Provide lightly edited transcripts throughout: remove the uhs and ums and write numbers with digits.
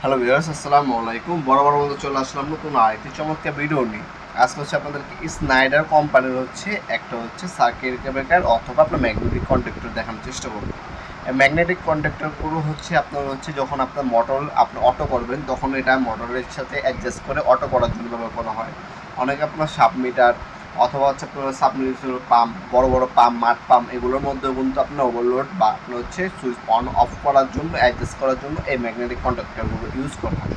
Hello viewers, আসসালামু আলাইকুম। বড় মতো চলে আসলাম নতুন আরেকটি চমৎকার ভিডিও নিয়ে। আজকে আপনাদেরকে স্নাইডার কোম্পানির একটা সার্কিট ব্রেকার অথবা আপনার ম্যাগনেটিক কন্ডাক্টর দেখানোর চেষ্টা করব। এই ম্যাগনেটিক কন্ডাক্টরগুলো আপনার যখন আপনার মোটর আপনি অটো করবেন তখন এটা মোটরের সাথে অ্যাডজাস্ট করে অটো করার জন্য ব্যবহার করা হয়। অনেকে আপনার সাবমিটার অথবা আপনার সাবমিটার পাম্প, বড় পাম্প, মাঠ পাম্প এগুলোর মধ্যেও কিন্তু আপনার ওভারলোড বা আপনার সুইচ অন অফ করার জন্য অ্যাডজাস্ট করার জন্য এই ম্যাগনেটিক কন্ডাক্টরগুলো ইউজ করা হয়।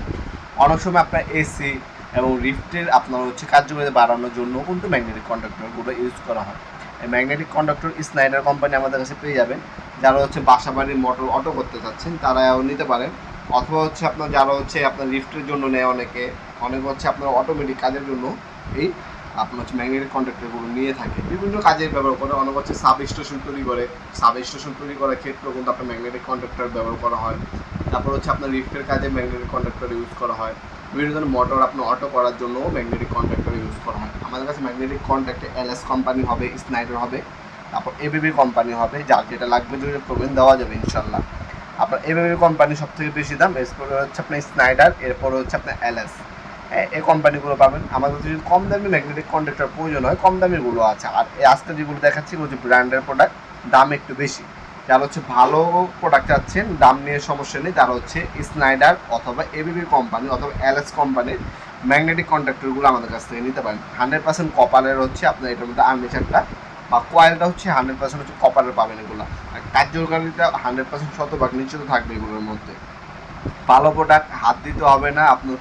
অনেক সময় আপনার এসি এবং লিফটের আপনার কার্যকারিতা বাড়ানোর জন্য কিন্তু ম্যাগনেটিক কন্ডাক্টরগুলো ইউজ করা হয়। এই ম্যাগনেটিক কন্ডাক্টর স্নাইডার কোম্পানি আমাদের কাছে পেয়ে যাবেন। যারা বাসা বাড়ির মোটর অটো করতে চাচ্ছেন তারাও নিতে পারেন, অথবা আপনার যারা আপনার লিফটের জন্য নেয় অনেকে আপনার অটোমেটিক কাজের জন্য এই আপনার ম্যাগনেটিক কন্ডাক্টরগুলো নিয়ে থাকে। বিভিন্ন কাজে ব্যবহার করে। অনেক সাব স্টেশন তৈরি করার ক্ষেত্রেও কিন্তু আপনার ম্যাগনেটিক কন্ডাক্টর ব্যবহার করা হয়। তারপর আপনার লিফটের কাজে ম্যাগনেটিক কন্ডাক্টর ইউজ করা হয়। বিভিন্ন ধরনের মোটর আপনার অটো করার জন্যও ম্যাগনেটিক কন্ডাক্টর ইউজ করা হয়। আমাদের কাছে ম্যাগনেটিক কন্ডাক্টর এলএস কোম্পানি হবে, স্নাইডার হবে, তারপর এবিবি কোম্পানি হবে। যার যেটা লাগবে যদি প্রবলেম দেওয়া যাবে ইনশাল্লাহ। আপনার এবিবি কোম্পানি সব থেকে বেশি দাম, এরপরে আপনার স্নাইডার, এরপরে আপনার এলএস, এই কোম্পানিগুলো পাবেন। আমাদের যদি কম দামি ম্যাগনেটিক কন্ডাক্টর প্রয়োজন হয়, কম দামিগুলো আছে। আর আজকে যেগুলো দেখাচ্ছি ব্র্যান্ডের প্রোডাক্ট, দাম একটু বেশি। যারা ভালো প্রোডাক্ট চাচ্ছেন, দাম নিয়ে সমস্যা নেই, তারা স্নাইডার অথবা এবিবি কোম্পানি অথবা এলএস কোম্পানির ম্যাগনেটিক কন্ডাক্টরগুলো আমাদের কাছ থেকে নিতে পারেন। 100% কপারের আপনার এটার মধ্যে আর্মেচারটা বা কয়েলটা 100% কপারের পাবেন এগুলো। আর কার্যকারিতা 100% শতভাগ নিশ্চিত থাকবে এগুলোর মধ্যে। ভালো প্রোডাক্ট, হাত দিতে হবে না আপনার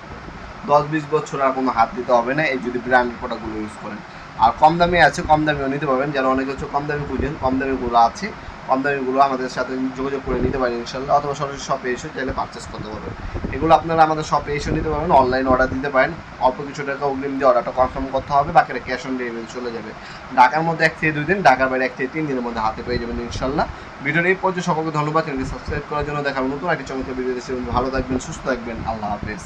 10-20 বছর আর কোনো হাত দিতে হবে না এই যদি ব্র্যান্ডের প্রোডাক্টগুলো ইউজ করেন। আর কম দামি আছে, কম দামিও নিতে পারবেন। যারা অনেকে কম দামি খুঁজেন, কম দামিগুলো আছে। কম দামিগুলো আমাদের সাথে যোগাযোগ করে নিতে পারেন ইনশাল্লাহ, অথবা সরাসরি শপে এসে চাইলে পারচেস করতে পারবেন। এগুলো আপনারা আমাদের শপে এসে নিতে পারবেন, অনলাইন অর্ডার দিতে পারেন। অল্প কিছু টাকা অগ্রিম দিয়ে অর্ডারটা কনফার্ম করতে হবে, বাকিটা ক্যাশ অন ডেলিভারি চলে যাবে। ঢাকার মধ্যে 1 থেকে 2 দিন, ঢাকার বাইরে 1 থেকে 3 দিনের মধ্যে হাতে পেয়ে যাবেন ইনশাল্লাহ। ভিডিওর এই পর্যন্ত সকলকে ধন্যবাদ। চ্যানেলটি সাবস্ক্রাইব করার জন্য দেখার নতুন একটি চমৎকার ভিডিও দেশে। ভালো থাকবেন, সুস্থ থাকবেন। আল্লাহ হাফেজ।